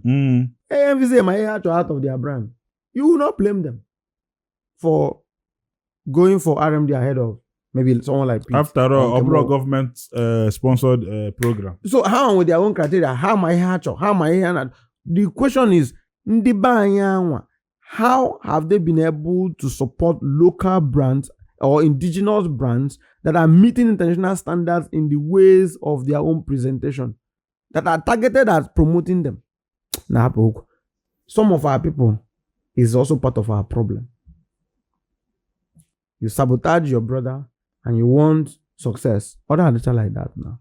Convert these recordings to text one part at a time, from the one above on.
AMVC my out of their brand. You will not blame them for going for RMD ahead of maybe someone like Pete. After all, overall government sponsored program. So how with their own criteria? How am I here? How am I here? The question is, how have they been able to support local brands or indigenous brands that are meeting international standards in the ways of their own presentation, that are targeted at promoting them? Some of our people is also part of our problem. You sabotage your brother and you want success. Other than like that now.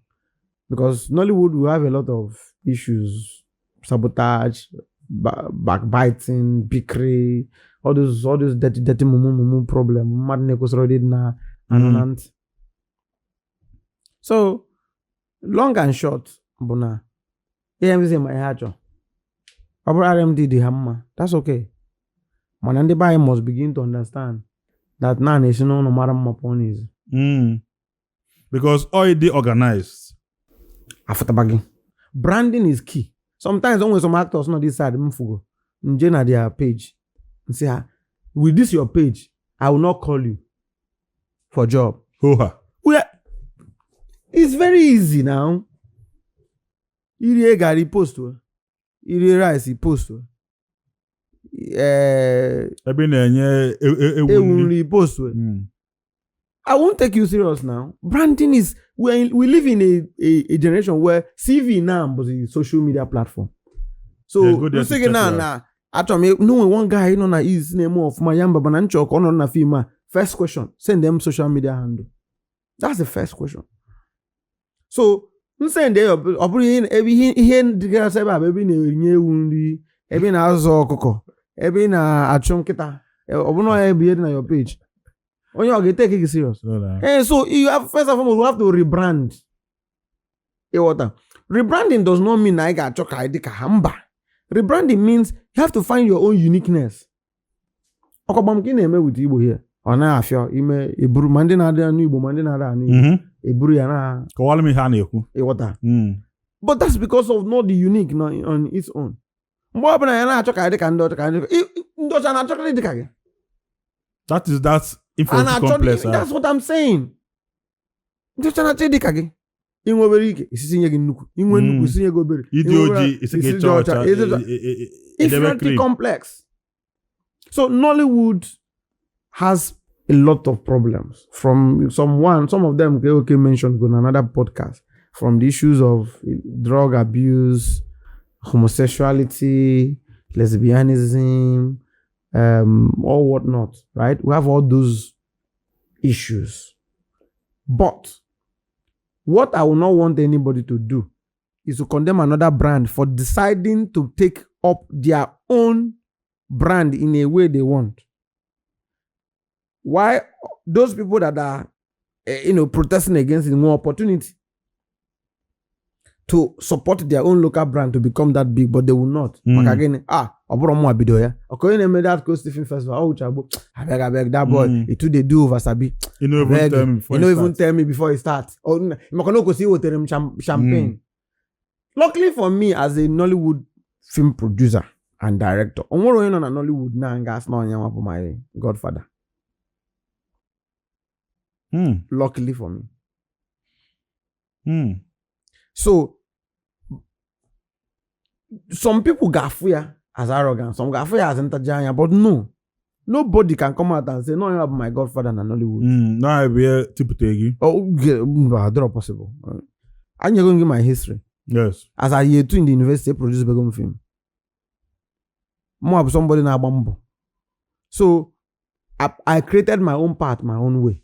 Because Nollywood will have a lot of issues. Sabotage, backbiting, bickery, all those dirty mumu problem. Madness already now. So, long and short, Bona. AMZ my hatcher. Our RMD the hammer. That's okay. Manande Bai must begin to understand that now is no matter my ponies. Because already organized. After bagging. Branding is key. Sometimes when some actors not this side, Njena their page. And say, with this your page, I will not call you for job. It's very easy now. You gari post to. You rice he post to. I won't take you serious now. Branding is we live in a generation where CV now is a social media platform. So you say now actually no one guy you know na his name of Mayamba Bananchok on na film. First question, send them social media handle. That's the first question. So send there every na azo koko every na achom kita obuno e na your page. When you are take it serious. And so you have first of all you have to rebrand. Rebranding does not mean I got choka idika hamba. Rebranding means you have to find your own uniqueness. Okobamkine eme with Igbo here. Ona afio ime eburu mande na ada anu Igbo mande na ada anu. Eburu ya na. Kowale mi ha na ekwu. But that's because of not the unique on its own. Mbo abana ya na choka idika ndo choka idika. Ndo cha na choka idika. That's complex. That's what I'm saying. Ndo cha na idika ge. Inwe obere ike isisi nye gị nnukwu. Inwe nnukwu isisi nye gị obere. Idi oji isi gị chọcha. It's not complex. So Nollywood has a lot of problems. From some of them okay mentioned on another podcast. From the issues of drug abuse, homosexuality, lesbianism, or whatnot, right? We have all those issues. But what I will not want anybody to do is to condemn another brand for deciding to take up their own brand in a way they want. Why those people that are, protesting against it, more opportunity to support their own local brand to become that big, but they will not. Like again, Oboromo Abidoya. Okay, they made that Coast Stephen Festival. Oh, Chabo, I beg that boy. It too they do over Sabi. You know even tell me before it starts. Oh, Makono see what champagne. Luckily for me, as a Nollywood film producer and director, I'm working on a Nollywood now and gas now for my godfather. Luckily for me. So some people got fear as arrogant, some got fear as enterjanya, but no. Nobody can come out and say, no, you have my godfather in Nollywood. No, I be a type of oh, yeah, that's possible. And you're going to give my history. Yes. As a year 2 in the university, I produced Begum film. More of somebody na bambo. So I created my own path, my own way.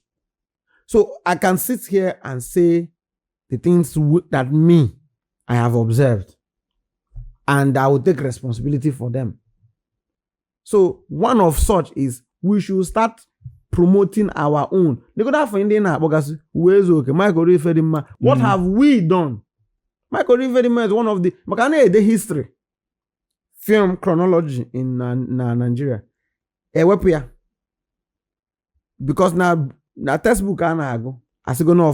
So I can sit here and say the things that I have observed, and I will take responsibility for them. So one of such is we should start promoting our own. What have we done? Michael Riverdima is one of the history film chronology in Nigeria. Because now textbook I go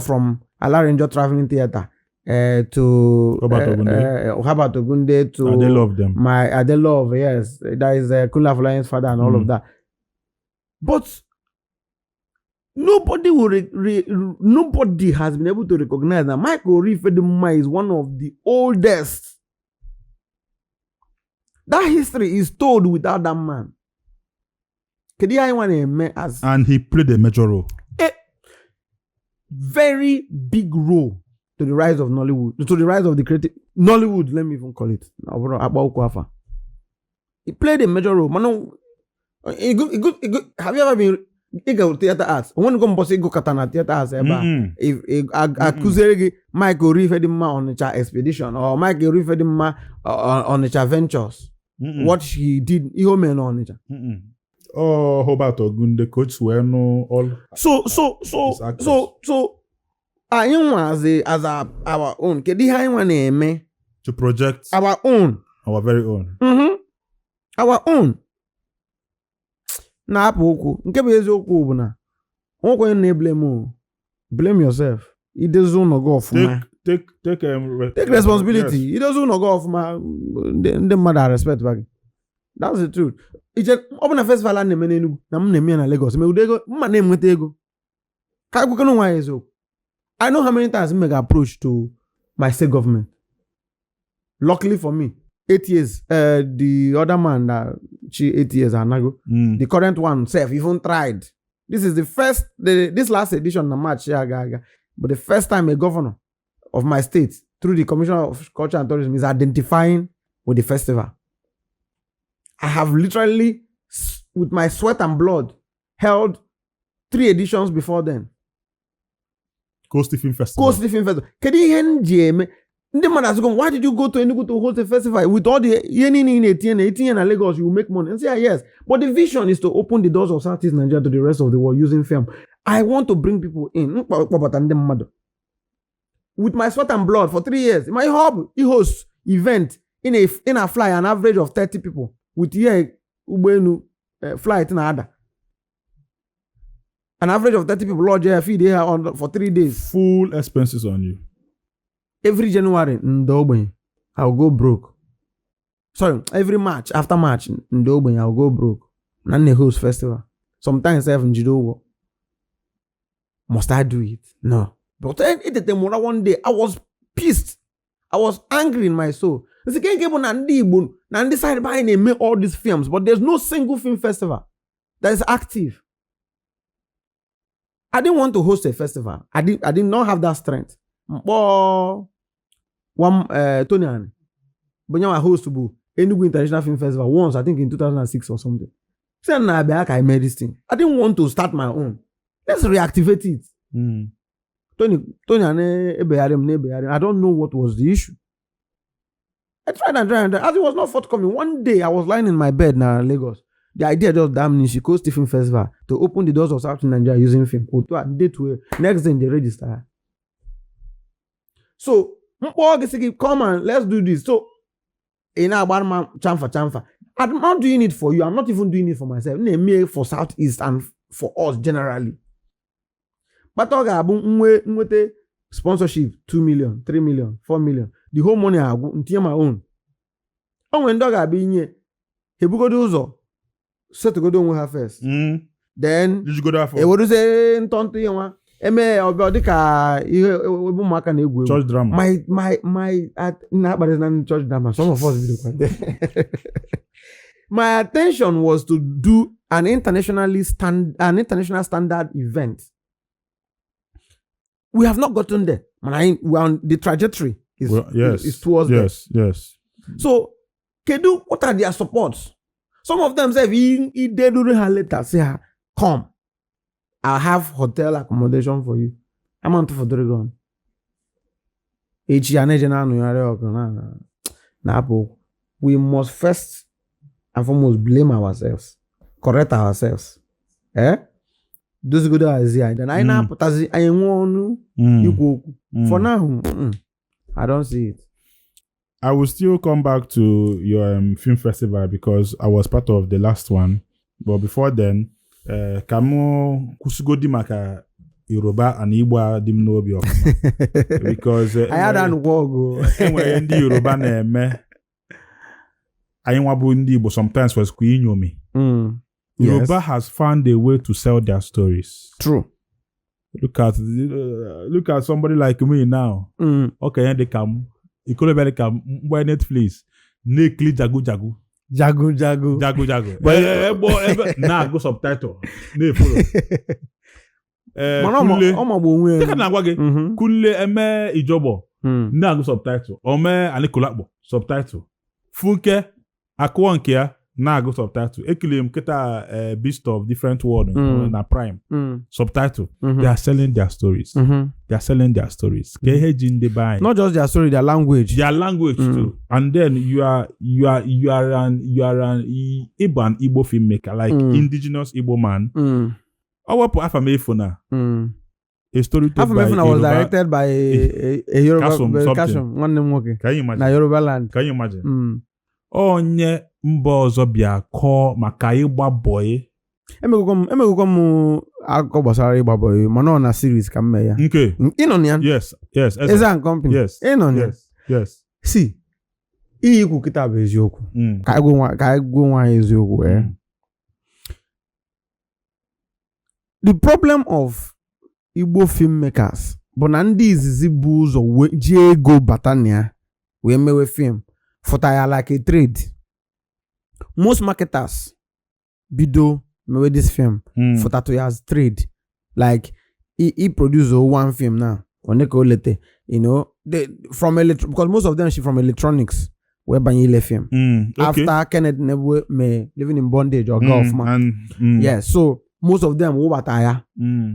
from Alarenjo Traveling Theatre. to Herbert Ogunde to they love them. my Adelove, yes, that is Kunle Afolayan's father and all of that. But nobody nobody has been able to recognize that Michael Orifedimma is one of the oldest. That history is told without that man. And he played a major role. A very big role to the rise of Nollywood, to the rise of the creative Nollywood, let me even call it. He played a major role. Man, have you ever been Ego theater arts? I want to go and go Katana theater arts. If Akuzeregi Michael Orifedimma on the expedition or Michael Orifedimma on the ventures, what he did, he omen on it. Oh, Herbert Ogunde, coach, were no all. So, I as our own. To project our own, our very own. Our own. Na apụ nke bụ eziokwu bụ na onwe na blame yourself. It doesn't go off. Take responsibility. Yes. It doesn't go off. The mother respect back. That's the truth. It's just open a festival and name na Lagos. I know how many times I make approach to my state government. Luckily for me, 8 years. The other man that 8 years ago, the current one self even tried. This is the first this last edition na March, but the first time a governor of my state through the Commissioner of Culture and Tourism is identifying with the festival. I have literally, with my sweat and blood, held 3 editions before then. Coast Film Festival. Can you hear the man has gone, why did you go to Enugu to host a festival? With all the 18 and Lagos, you will make money. And say, yes. But the vision is to open the doors of Southeast Nigeria to the rest of the world using film. I want to bring people in. With my sweat and blood for 3 years. My hub, he hosts event in a fly, an average of 30 people. With flight in Ada. An average of 30 people lodge here, feed here on for 3 days. Full expenses on you. Every January, I'll go broke. Sorry, every March, after March, I'll go broke. None host festival. Sometimes I have Njidowo. Must I do it? No. But one day, I was pissed. I was angry in my soul. I said, can't decide buying and make all these films, but there's no single film festival that is active. I didn't want to host a festival. I did not have that strength. Tony but I host to Enugu International Film Festival once, I think in 2006 or something. So I made this thing. I didn't want to start my own. Let's reactivate it. Tony I don't know what was the issue. I tried and as it was not forthcoming. One day I was lying in my bed now in Lagos. The idea just damn me. She Coast Film Festival to open the doors of South Nigeria using film. Next day they register. So come on, let's do this. So chamfa. I'm not doing it for you. I'm not even doing it for myself. Me for Southeast and for us generally. But sponsorship 2 million, 3 million, 4 million. The whole money I go into my own. And when dog be in here, he go do so. Set to go do her first. Then did you go there for? What do say in tonto you church drama. But it's not church drama. Some of us do. My attention was to do an international standard event. We have not gotten there. We're on the trajectory. Is towards yes. So, Kedu, what are their supports? Some of them say, they do her letter, say, come. I'll have hotel accommodation for you. I'm on to for Dragon. We must first and foremost blame ourselves, correct ourselves. Those good ideas. Then I know, but as I want you go for now. I don't see it. I will still come back to your film festival because I was part of the last one. But before then, Kamo Kusugodi Maka Yoruba and Igbo dim no obi ọfụma because I had an wog. enwere ndị Yoruba na-eme anyị nwa bụ ndị Igbo sometimes was inyomi. Yoruba has found a way to sell their stories. True. Look at somebody like me now. Okay, they come. You could have come by Netflix. Nekli jagu. But nah, go subtitle. Ne follow. Kule eme ijobo. Na go subtitle. Ome anikolakbo subtitle. Funke akwankia na go subtitle. Ekile mketa beast of different world na prime. Subtitle. They are selling their stories. They are selling their stories. Not just their story, their language. Their language too. And then you are an Igbo filmmaker, like indigenous Igbo man. Our Afamefuna. A story told by Afamefuna was directed by a Yoruba Kashum. One name okay. Can you imagine? Na Yoruba land. Can you imagine? Onye mba ọzọ bịa kọọ maka ịgba boy. Emegụkọ m akụkọ gbasara ịgba boy mana ọ na series ka mme ya. Okay. Ịnọ na ya? Yes. Eza and company. Yes. Ịnọ na ya? Yes. See, iyi ikwu kịta bụ eziokwu. Ka anyị gwa nwa eziokwu. The problem of Igbo filmmakers bụ na ndị izizi bụ ụzọ ji ego bata na ya wee mewe film fụta ya like a trade. Most marketers bido mewe this film fụta to ya as trade. Like he produce one film now oneka olete, you know, because most of them she from electronics where banyile film. Okay. After Kenneth Nebwe me living in bondage or golf man. Yes, so most of them wo bata ya.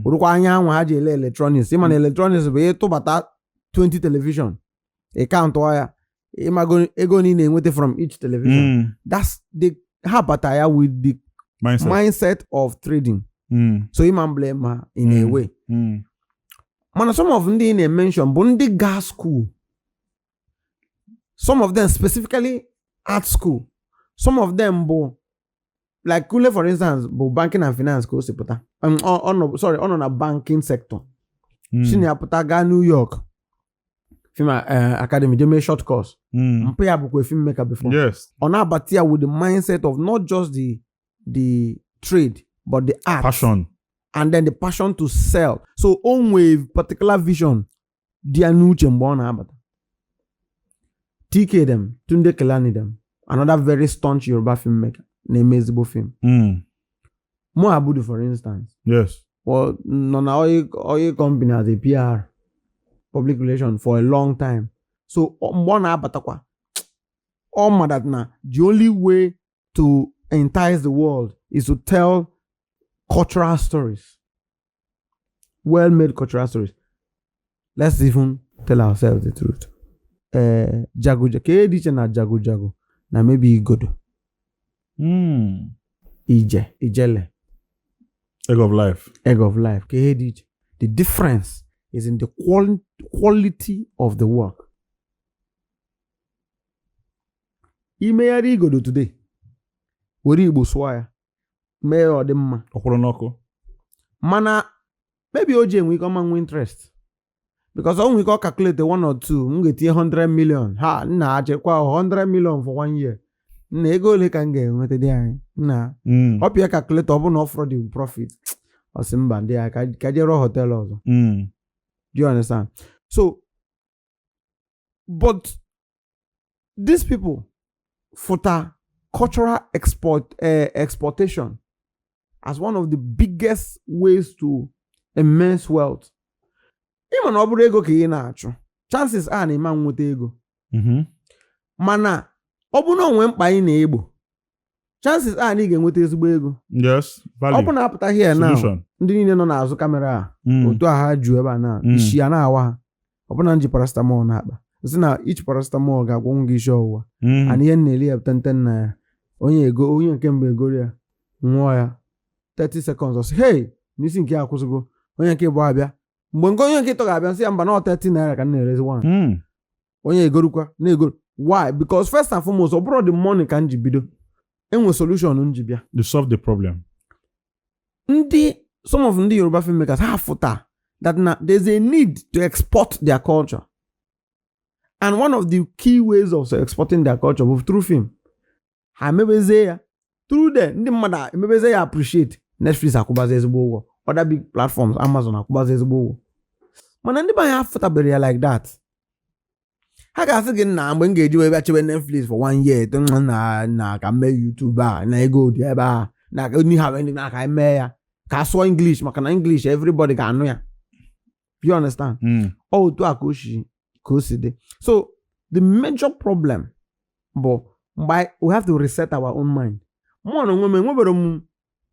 Urukwa anya anwa ha je electronics. Iman electronics be to bata 20 television. E count ya. Ego ni na-enwete from each television. That's the habata with the mindset of trading. So you blame her in a way. Man, some of them they mention Bundi gas school. Some of them specifically art school. Some of them like Kule, for instance, banking and finance go sepota. On a banking sector. Shini apota ga New York. Film academy, they made short course. Mpaya bukwe filmmaker before. Yes. On our batia with the mindset of not just the trade, but the art. Passion. And then the passion to sell. So on with particular vision, dia nuche mbona abata. TK them, Tunde Kelani them. Another very staunch Yoruba filmmaker named Ezigbo Film. Mo Abudu, for instance. Yes. Well, Nona Oil company as a PR. Public relation for a long time. So mbona abatakwa. All that na the only way to entice the world is to tell cultural stories. Well-made cultural stories. Let's even tell ourselves the truth. Jago na jago na maybe Igodo. Ijele. Egg of life. The difference is in the quality of the work. Imeyari Igodo today. Wori Igbo swaya. May or the ma. Mana maybe OJ we come and interest. Because when we go calculate the 1 or 2, we get 100 million. Ha, na je kwa 100 million for 1 year. Na ego le kan get ngete dey. Na. Hope you calculate open off for the profit. Or simba dey ka je hotel also. Do you understand? So, but these people for cultural exportation as one of the biggest ways to immense wealth. Even oburu ego ka ị na-achụ. Chances are na ịma nweta ego. Mana ọ bụ na onwe mkpa ị na-egbo. Chances are na ị ga-enweta ezigbo ego. Yes, value. Ọ bụ na apụta here now. Ndị niile nọ n'azụ kamera a. Otu a ha ju ebe a na. Isi ya na-awa ha. Ọ bụ na nji paracetamol na-akpa. Sị na each paracetamol ga-agwọ gị isi ọwụwa. And ihe na-eli ya 10 naira. Onye nke mgbe ego ya nwụọ ya 30 seconds or say, hey, n'isi nke akwụsịgo. Onye nke bụ abịa. Mgbe onye nke tọga abịa sị ya mba na 30 naira ka na-erezi one. Onye egorukwa na-egoro. Why? Because first and foremost, ọ bụrụ the money ka nji bido. Enwe solution nji bịa. To solve the problem. Some of the Yoruba filmmakers ha fụta that now there's a need to export their culture. And one of the key ways of exporting their culture was through film. I maybe say through the mother, maybe say appreciate Netflix akubaze ezigbo, other big platforms, Amazon akubaze ezigbo. Mana ndị banya afụtabere like that. Ha ga-asị gị na mgbe m ga-eji wee bịa chebe Netflix for 1 year na ka mee YouTube na ego dị ebe a na ka onye ha na ka eme ya ka asụọ English maka na English everybody ga-anụ ya. You understand? Otu a ka o si dị. So the major problem but we have to reset our own mind.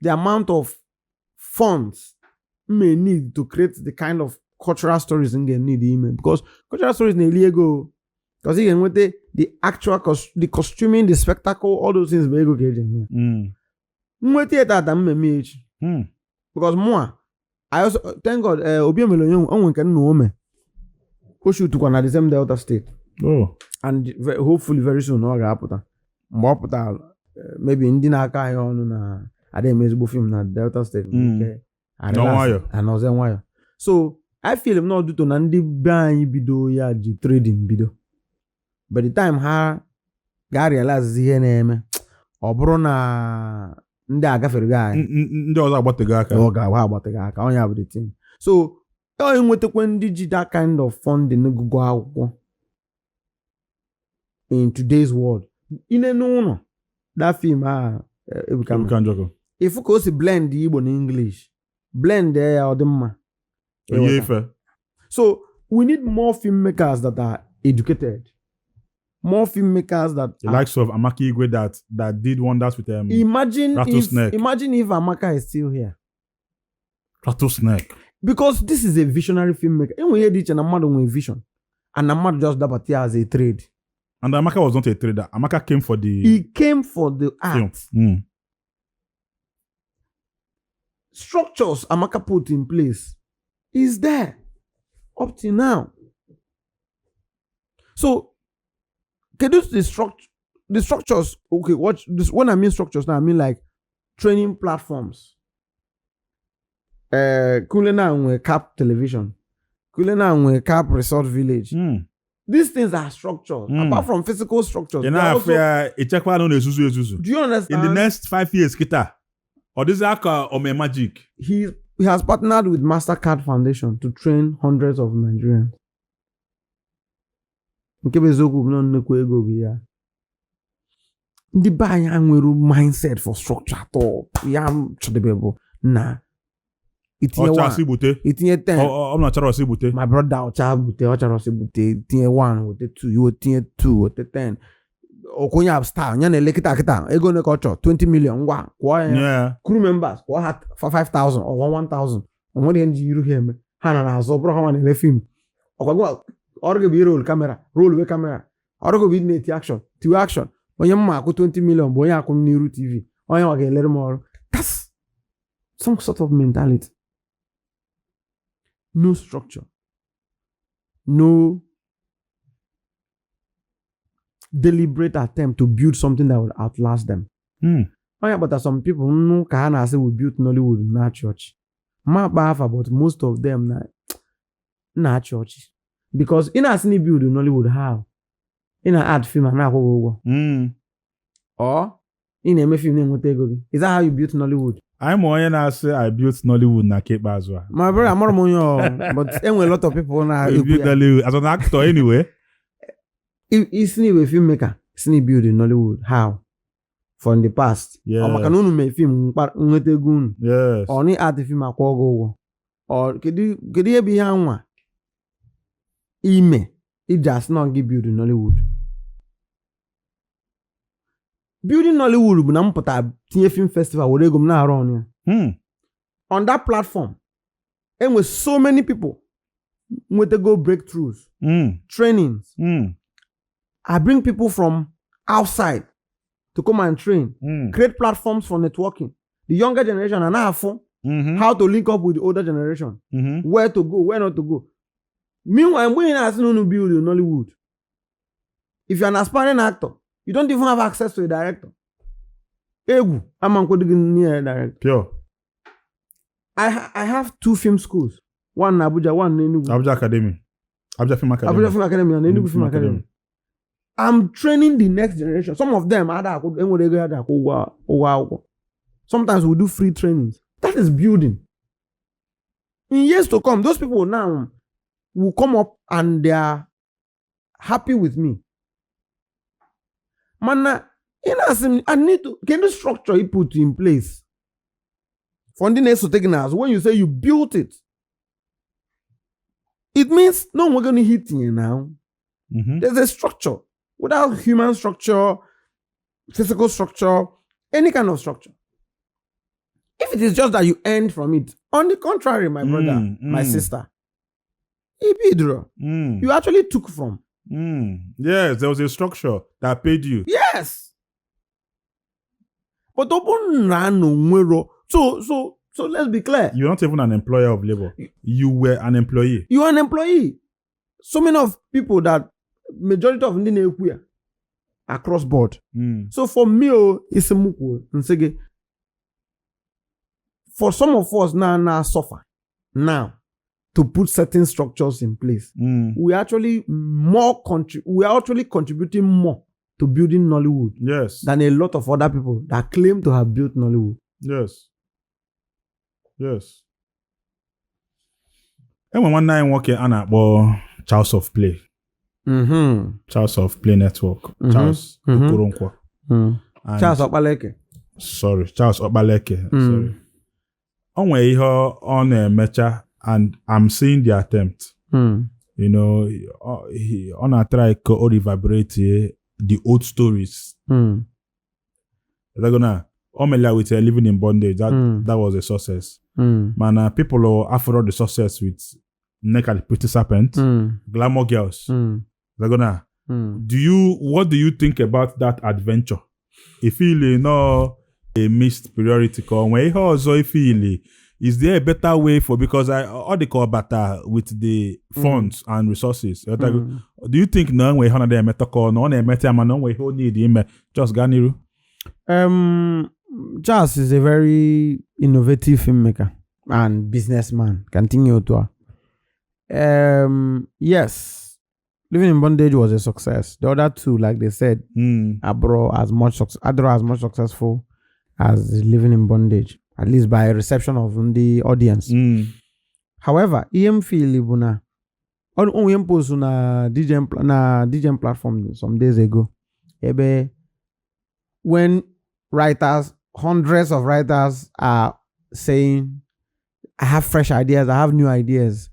The amount of funds may need to create the kind of cultural stories in the need because cultural stories nearly go because you can with the actual the costuming, the spectacle, all those things may go get because more I also thank God Obiamelo young can know me go shoot to the same Delta State. And hopefully very soon no ga-apụta mgbe ọ pụtara maybe ndị na-aka anyị ọnụ na ada emezigbo film na Delta State nke anọzie nwayọ. So I feel m not duto na ndị be anyị bido ya ji trading bido by the time ha ga-realize ihe na-eme ọ bụrụ na ndị agafere gị anyị ndị ọzọ agbatego aka ọ ga-agba agbatego aka onye abụ the thing. So ọ enwetakwa ndị ji that kind of funding n'ụgwọ akwụkwọ in today's world. In a no that film if you go see blend Igbo in English, blend there or the so we need more filmmakers that are educated, more filmmakers that the likes of Amaki Igwe that did wonders with them. Imagine if Amaka is still here. Rattlesnake. Because this is a visionary filmmaker. And we hear each and Amado with vision, and Amado just dapat here as a trade. And Amaka was not a trader. Amaka came for the... He came for the art. Structures Amaka put in place is there up till now. So, the structures, okay, watch this. When I mean structures now, I mean like training platforms. Kulena and Cap Television. Kulena and Cap Resort Village. These things are structures. Apart from physical structures. Do you understand? In the next 5 years, Kita, or this or magic. He has partnered with MasterCard Foundation to train hundreds of Nigerians. The buy mindset for structure at all. Nah. My brother tier 1 with the 2 you tier 2 with the 10 okonya star nya na lekita ego ne culture 20 million crew members for 5,000 or 1,000 on what end you hear me hana na so bro ha na film okwago orgo bi roll camera orgo bi net action to action onye mma akụ 20 million bụ onye akụ n'iru TV onye wa ga-elere m ọrụ. That's some sort of mentality. No structure, no deliberate attempt to build something that will outlast them. Oh yeah, but there's some people who can say we built Nollywood in our church. But most of them na church because in a cine build Nollywood how in a art film na go or in a film is that how you built Nollywood? I'm one and say I built Nollywood na Cape Azwa. My brother, I'm more but anyway, a lot of people now built Nollywood as an actor anyway. If it's a filmmaker, it's build in Nollywood. How? From the past. Yeah. Or makanunu me film yes. Or ni art film akwogo. Or kedi be hanwa. It does not give build in Nollywood. Building Nollywood bụ na mpụta tinye film festival were ego m na-arụ ọnụ ya. On that platform, and with so many people with the go breakthroughs, trainings. I bring people from outside to come and train, create platforms for networking. The younger generation and how to link up with the older generation, where to go, where not to go. Meanwhile, when I no build in Nollywood, if you're an aspiring actor, you don't even have access to a director. I'm near director. Pure. I have 2 film schools One in Abuja, one in Enugu. Abuja Academy. Abuja Film Academy. Abuja Film Academy and Enugu Film Academy. I'm training the next generation. Some of them sometimes we do free trainings. That is building. In years to come, those people now will come up and they are happy with me. Man, I need to get the structure you put in place. Funding is to take us. When you say you built it, it means no one going to hit you now. Mm-hmm. There's a structure. Without human structure, physical structure, any kind of structure. If it is just that you earn from it, on the contrary, my brother, my sister, you actually took from. Yes, there was a structure that paid you. Yes. But so let's be clear. You're not even an employer of labor. You were an employee. You are an employee. So many of people that majority of them across board. So for me, it's a muku. For some of us now suffer now to put certain structures in place. We are actually contributing more to building Nollywood. Yes. Than a lot of other people that claim to have built Nollywood. Yes. Yes. And when one night working on a Charles of Play. Charles of Play Network. Charles Okoronkwo. Charles Okbaleke. Sorry, Charles Okbaleke. Sorry. On a mecha, and I'm seeing the attempt. You know, he on a try to reverberate the old stories. They're gonna with living in bondage. That was a success. Man, people are after all the success with Naked Pretty Serpent, Glamour Girls. They're gonna. What do you think about that adventure? If you know a missed priority call, when also feel is there a better way for, because I all the call better with the funds and resources. Do you think no way one them meta call no meta man no way who need him just Ganiru? Charles is a very innovative filmmaker and businessman. Continue to. Yes, Living in Bondage was a success. The other two, like they said, Agbo as much successful as Living in Bondage, at least by reception of the audience. However, EM feel ibuna on post na DJ platform some days ago. When writers, hundreds of writers are saying, I have fresh ideas, I have new ideas.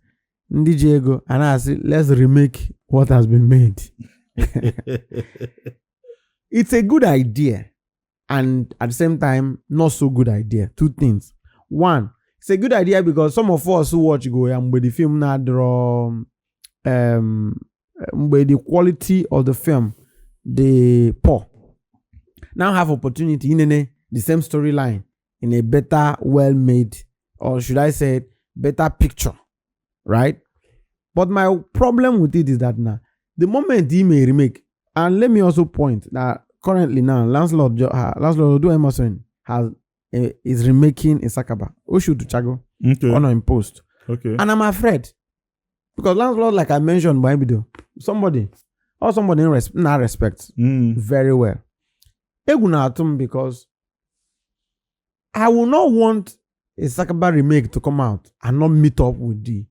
DJ go and I say, let's remake what has been made. It's a good idea. And at the same time, not so good idea. Two things. One, it's a good idea because some of us who watch go with the film now draw with the quality of the film, the poor. Now have opportunity in the same storyline in a better, well-made, or should I say, better picture, right? But my problem with it is that now, the moment he may remake, and let me also point that currently now, Lancelot Odu Emerson is remaking Isakaba, Oshu to Chago, on Impost. Okay. And I'm afraid, because Lancelot, like I mentioned by video, somebody not respect very well. Egunatum, because I will not want a Sakaba remake to come out and not meet up with the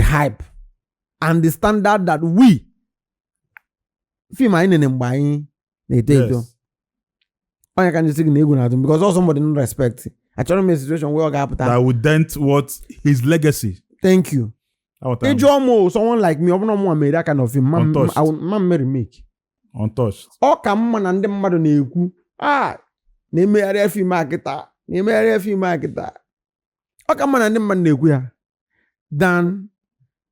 hype and the standard that we film in buying they take. Yes. I can just say Egunatum because also somebody don't respect it. I try to make a situation where that would dent what his legacy. Thank you. Someone like me, made that kind of film. Man, remake. Untouched. Ọ ka mma na ndị mmadụ na-ekwu na-emegharị film akịta ọ ka mma na ndị mmadụ na-ekwu ya dan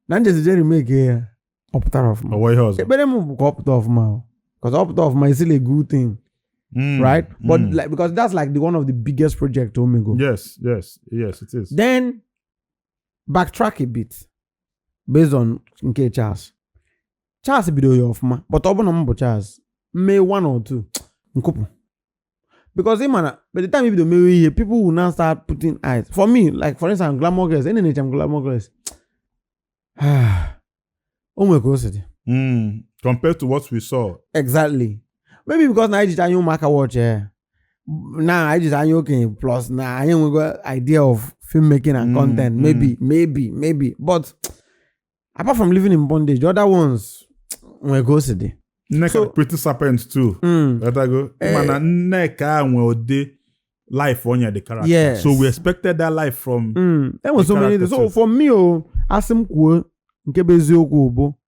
na njezije remake ya ọpụtara ọfụma ekpere m bụ ka ọpụta ọfụma because ọpụta ọfụma is still a good thing, right? But like, because that's like one of the biggest projects Omego. Yes it is. Then backtrack a bit based on nke Charles bido ya ọfụma, but ọ bụ na m bụ Charles may one or two nkupu, because by the time you do maybe people will now start putting eyes for me, like for instance Glamour Girls, NNHM Glamour Girls Oh my God. Compared to what we saw. Exactly. Maybe because now I just you mark a watch. Now I just okay. Plus now I ain't got idea of filmmaking and content. Maybe. But apart from living in bondage, the other ones we go today. So pretty serpent too. Let I go. Life on the character. Yes. So we expected that life from. There was so many. So for me, asim kuo nkebezi okwu bo.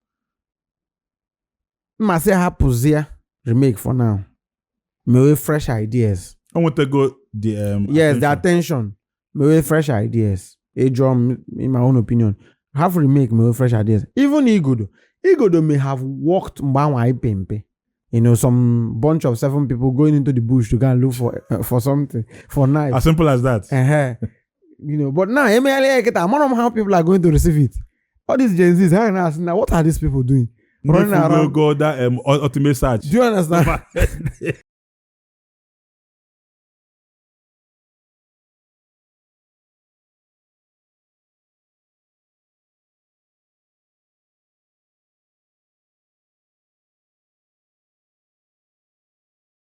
Ma say happy remake for now. Me with fresh ideas. I want to go the yes, the attention. Me with fresh ideas. A drum, in my own opinion, have remake me with fresh ideas. Even Igodo may have walked pempe. You know, some bunch of 7 people going into the bush to go and look for something for knife. As simple as that. You know, but now I don't know how people are going to receive it. All these Gen Zs, now what are these people doing? Running around. Go that ultimate search. Do you understand?